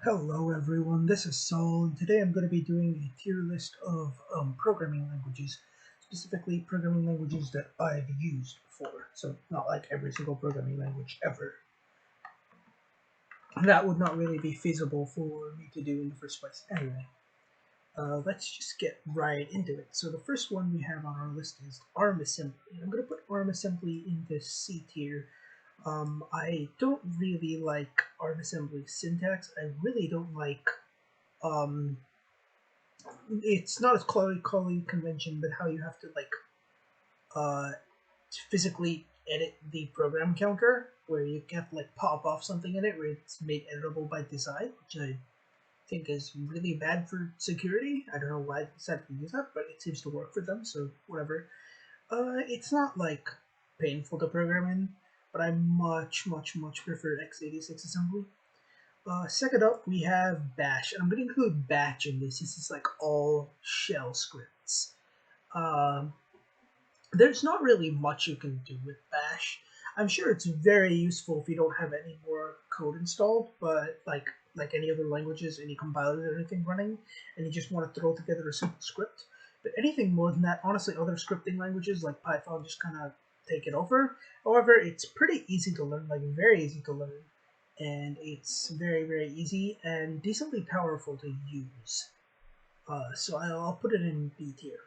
Hello everyone, this is Saul, and today I'm going to be doing a tier list of programming languages, specifically programming languages that I've used before. So not like every single programming language ever. That would not really be feasible for me to do in the first place. Anyway, let's just get right into it. So the first one we have on our list is ARM Assembly. I'm going to put ARM Assembly into C tier. I don't really like ARM Assembly syntax. I really don't like it's not as calling convention, but how you have to uh physically edit the program counter, where you have to pop off something in it where it's made editable by design, which I think is really bad for security. I don't know why they decided to use that, but it seems to work for them, so whatever. It's not painful to program in, but I much prefer X86 Assembly. Second up, we have Bash, and I'm going to include Batch in this. This is like all shell scripts. Um, there's not really much you can do with Bash. I'm sure it's very useful if you don't have any more code installed, but like any other languages, any compilers or anything running, and you just want to throw together a simple script. But anything more than that, honestly, other scripting languages like Python just kind of take it over. However, it's pretty easy to learn, like very easy to learn, and it's very easy and decently powerful to use. So I'll put it in B tier.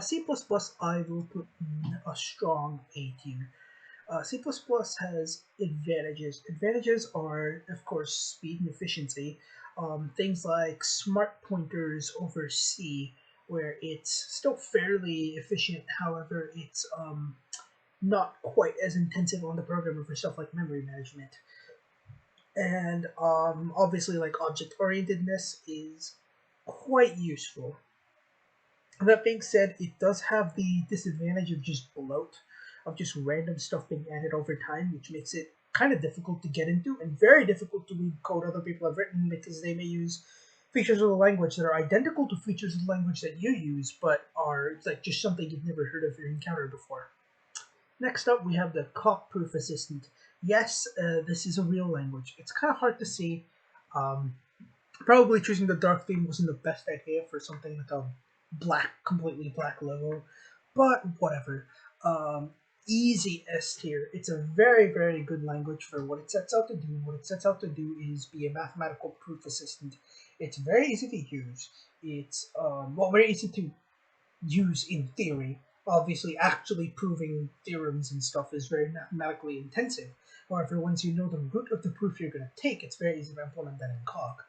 C++ I will put in a strong A tier. C++ has advantages. Advantages are, of course, speed and efficiency. Things like smart pointers over C, where it's still fairly efficient. However, it's not quite as intensive on the programmer for stuff like memory management. And obviously, like object orientedness is quite useful. That being said, it does have the disadvantage of just bloat, of just random stuff being added over time, which makes it kind of difficult to get into and very difficult to read code other people have written, because they may use features of the language that are identical to features of the language that you use, but are like just something you've never heard of or encountered before. Next up, we have the cock-proof assistant. Yes, this is a real language. It's kind of hard to see. Um, Probably choosing the dark theme wasn't the best idea for something with a completely black logo, but whatever. Easy S tier. It's a very good language for what it sets out to do. What it sets out to do is be a mathematical proof assistant. It's very easy to use. It's very easy to use in theory. Obviously, actually proving theorems and stuff is very mathematically intensive. However, once you know the root of the proof you're going to take, it's very easy to implement that in Coq.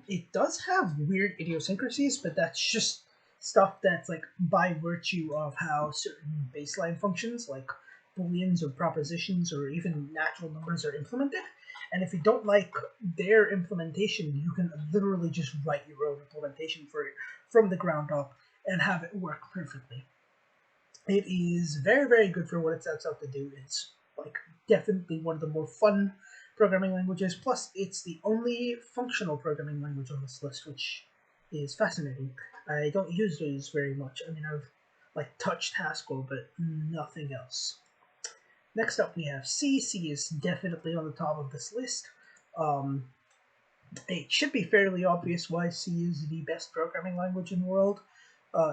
It does have weird idiosyncrasies, but that's just stuff that's like by virtue of how certain baseline functions, like booleans or propositions or even natural numbers, are implemented. And if you don't like their implementation, you can literally just write your own implementation for it from the ground up and have it work perfectly. It is very good for what it sets out to do. It's like definitely one of the more fun programming languages. Plus, it's the only functional programming language on this list, which is fascinating. I don't use those very much. I mean, I've touched Haskell, but nothing else. Next up, we have C. C is definitely on the top of this list. Um, it should be fairly obvious why C is the best programming language in the world.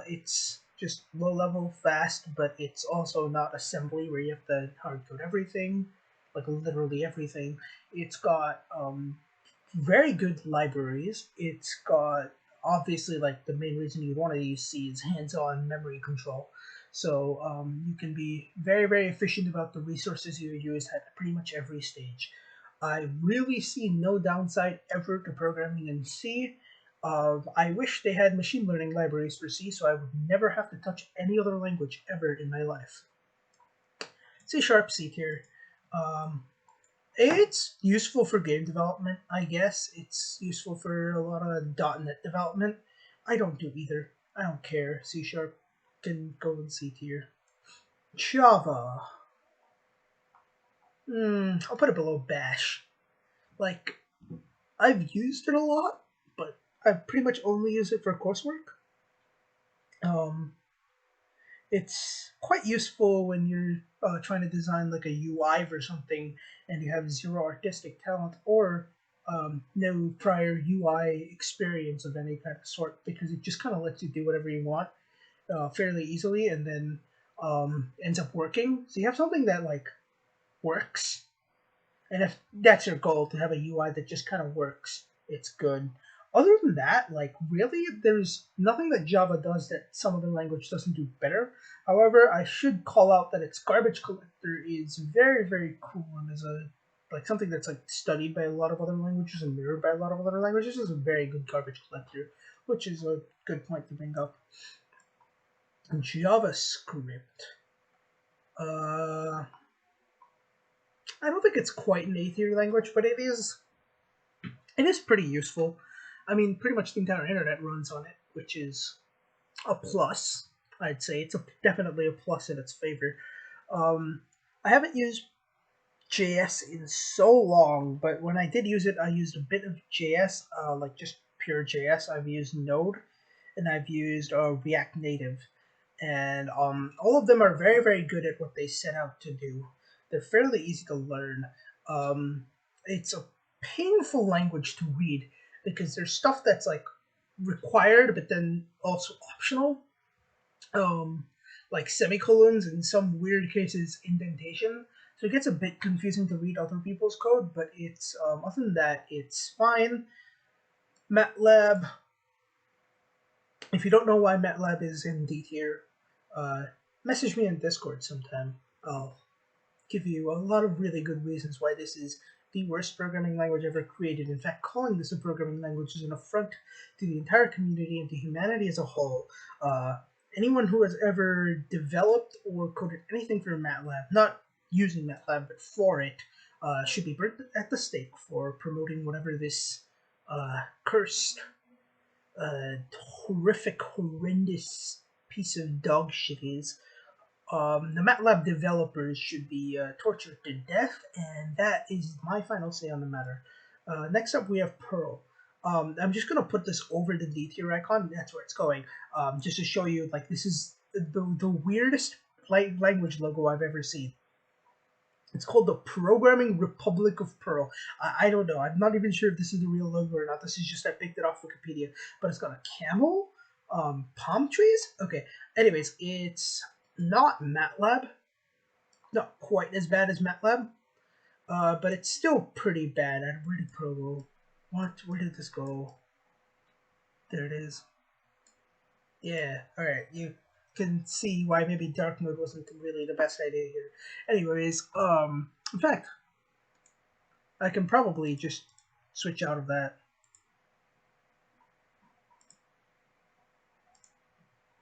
It's just low level, fast, but it's also not assembly where you have to hard code everything, like literally everything. It's got very good libraries. It's got, obviously, like the main reason you want to use C is hands-on memory control. So you can be very efficient about the resources you use at pretty much every stage. I really see no downside ever to programming in C. I wish they had machine learning libraries for C, so I would never have to touch any other language ever in my life. C Sharp, C tier. Um, it's useful for game development, I guess. It's useful for a lot of .NET development. I don't do either. I don't care. C Sharp can go in C tier. Java. I'll put it below Bash. Like, I've used it a lot, but I pretty much only use it for coursework. Um, it's quite useful when you're trying to design like a UI for something and you have zero artistic talent, or no prior UI experience of any kind of sort, because it just kind of lets you do whatever you want fairly easily, and then ends up working. So you have something that like works, and if that's your goal, to have a UI that just kind of works, it's good. Other than that, like really, there's nothing that Java does that some other language doesn't do better. However, I should call out that its garbage collector is very, very cool, and is a like something that's like studied by a lot of other languages and mirrored by a lot of other languages. Is a very good garbage collector, which is a good point to bring up. JavaScript. Uh, I don't think it's quite an A-tier language, but it is pretty useful. I mean, pretty much the entire internet runs on it, which is a plus. I'd say it's definitely a plus in its favor. I haven't used JS in so long, but when I did use it, I used a bit of JS, like just pure JS. I've used Node, and I've used React Native, and all of them are very, very good at what they set out to do. They're fairly easy to learn. It's a painful language to read because there's stuff that's like required, but then also optional, like semicolons, and in some weird cases indentation. So it gets a bit confusing to read other people's code, but it's other than that, it's fine. Matlab. If you don't know why Matlab is in D tier, message me in Discord sometime. I'll give you a lot of really good reasons why this is the worst programming language ever created. In fact, calling this a programming language is an affront to the entire community and to humanity as a whole. Anyone who has ever developed or coded anything for MATLAB, not using MATLAB but for it, should be burnt at the stake for promoting whatever this cursed, horrific, horrendous piece of dog shit is. The MATLAB developers should be tortured to death, and that is my final say on the matter. Next up, we have Perl. I'm just going to put this over the D tier icon. That's where it's going, just to show you, like, this is the weirdest language logo I've ever seen. It's called the Programming Republic of Perl. I don't know. I'm not even sure if this is the real logo or not. This is just I picked it off Wikipedia. But it's got a camel, palm trees. Okay. Anyways, it's not MATLAB. Not quite as bad as MATLAB. But it's still pretty bad. Where did Perl go? What? Where did this go? There it is. Yeah. All right. You can see why maybe dark mode wasn't really the best idea here. Anyways, in fact, I can probably just switch out of that.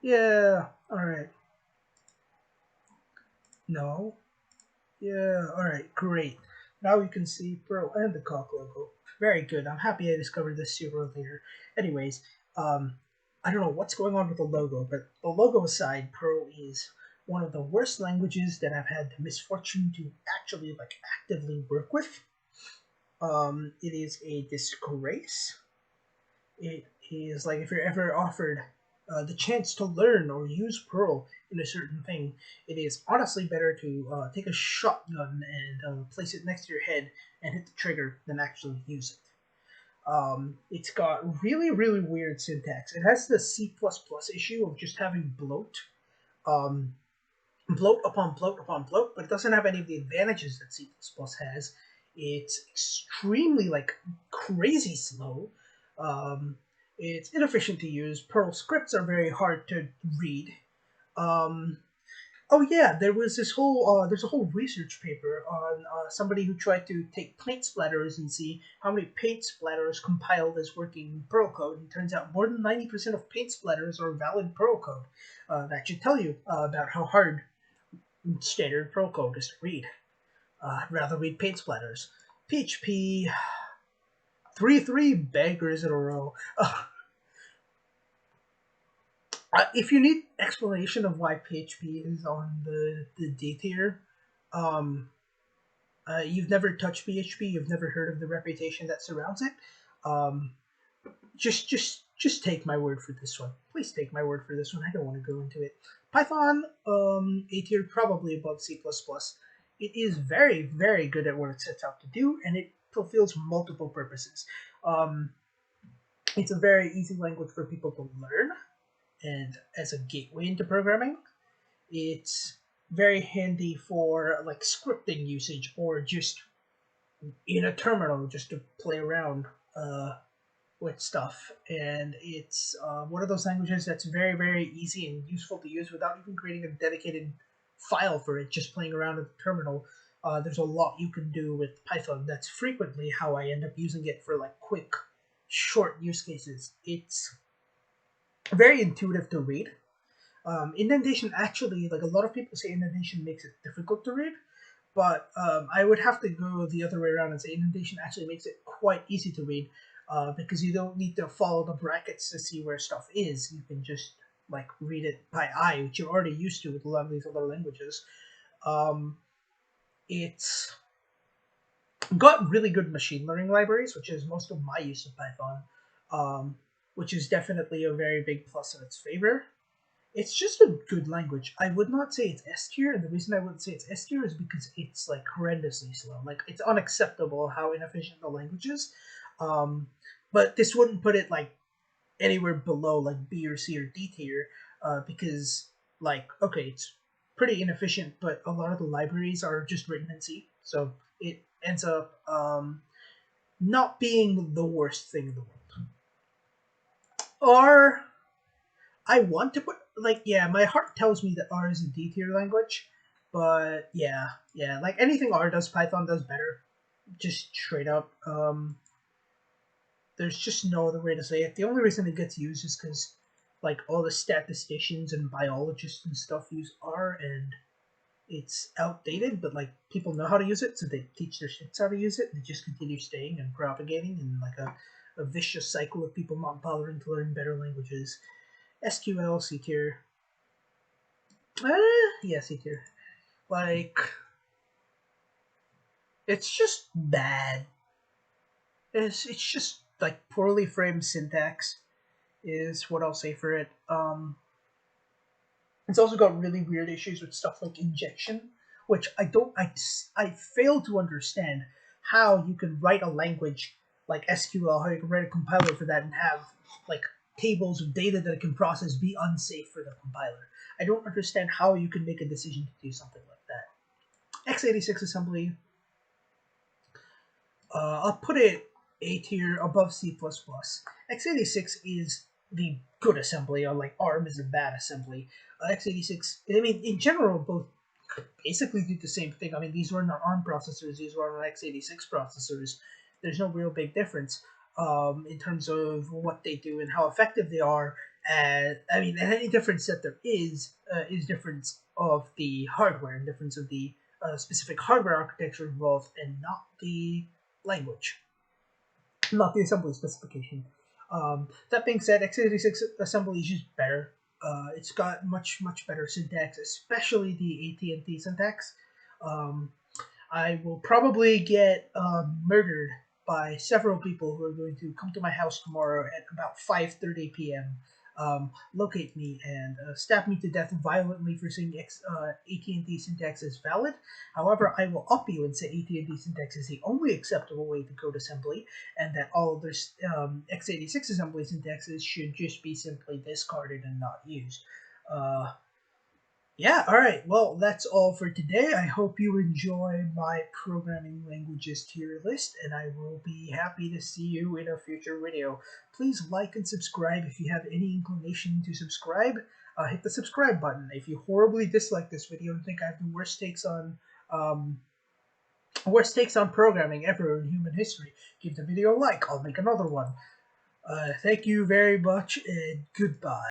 Yeah, alright. No. Yeah, alright, great. Now you can see Perl and the cock logo. Very good. I'm happy I discovered this super earlier. Anyways, I don't know what's going on with the logo, but the logo aside, Perl is one of the worst languages that I've had the misfortune to actually like actively work with. It is a disgrace. It is like if you're ever offered the chance to learn or use Perl in a certain thing, it is honestly better to take a shotgun and place it next to your head and hit the trigger than actually use it. It's got really, really weird syntax. It has the C++ issue of just having bloat. Bloat upon bloat upon bloat, but it doesn't have any of the advantages that C++ has. It's extremely, like, crazy slow. It's inefficient to use. Perl scripts are very hard to read. Oh yeah, there's a whole research paper on somebody who tried to take paint splatters and see how many paint splatters compiled as working Perl code. And it turns out more than 90% of paint splatters are valid Perl code. That should tell you about how hard standard Perl code is to read. I'd rather read paint splatters. PHP 3 beggars in a row. If you need explanation of why PHP is on the D tier, you've never touched PHP, you've never heard of the reputation that surrounds it, just take my word for this one. Please take my word for this one. I don't want to go into it. Python, A tier, probably above C++. It is very, very good at what it sets out to do, and it fulfills multiple purposes. It's a very easy language for people to learn, and as a gateway into programming, it's very handy for like scripting usage or just in a terminal just to play around with stuff. And it's one of those languages that's very, very easy and useful to use without even creating a dedicated file for it, just playing around with the terminal. There's a lot you can do with Python. That's frequently how I end up using it for like quick, short use cases. It's very intuitive to read. Indentation actually, like a lot of people say, indentation makes it difficult to read, but I would have to go the other way around and say indentation actually makes it quite easy to read because you don't need to follow the brackets to see where stuff is. You can just like read it by eye, which you're already used to with a lot of these other languages. It's got really good machine learning libraries, which is most of my use of Python, which is definitely a very big plus in its favor. It's just a good language. I would not say it's S tier, and the reason I wouldn't say it's S tier is because it's like horrendously slow. Like it's unacceptable how inefficient the language is. But this wouldn't put it like anywhere below like B or C or D tier, because like okay, it's pretty inefficient, but a lot of the libraries are just written in C, so it ends up not being the worst thing in the world. Or I want to put like yeah, my heart tells me that R is a D tier language, but yeah, like anything R does, Python does better. Just straight up. There's just no other way to say it. The only reason it gets used is because like all the statisticians and biologists and stuff use R, and it's outdated, but like people know how to use it, so they teach their students how to use it. And they just continue staying and propagating in like a vicious cycle of people not bothering to learn better languages. SQL, C tier. Yeah, C tier. Like, it's just bad. It's just like poorly framed syntax is what I'll say for it. It's also got really weird issues with stuff like injection, which I fail to understand how you can write a language like SQL, how you can write a compiler for that and have like tables of data that it can process be unsafe for the compiler. I don't understand how you can make a decision to do something like that. X86 Assembly, I'll put it A tier above C++. X86 is the good assembly, unlike ARM is a bad assembly. X86, I mean, in general, both basically do the same thing. I mean, these run on ARM processors, these run on X86 processors. There's no real big difference in terms of what they do and how effective they are. And I mean, any difference that there is difference of the hardware and difference of the specific hardware architecture involved, and not the language, not the assembly specification. That being said, x86 assembly is just better. It's got much better syntax, especially the AT&T syntax. I will probably get murdered by several people who are going to come to my house tomorrow at about 5:30 p.m. Locate me and stab me to death violently for saying AT&T syntax is valid. However, I will up you and say AT&T syntax is the only acceptable way to code assembly, and that all of this x86 assembly syntaxes should just be simply discarded and not used. Yeah, alright, well, that's all for today. I hope you enjoy my programming languages tier list, and I will be happy to see you in a future video. Please like and subscribe if you have any inclination to subscribe. Hit the subscribe button. If you horribly dislike this video and think I have the worst takes on programming ever in human history, give the video a like. I'll make another one. Thank you very much, and goodbye.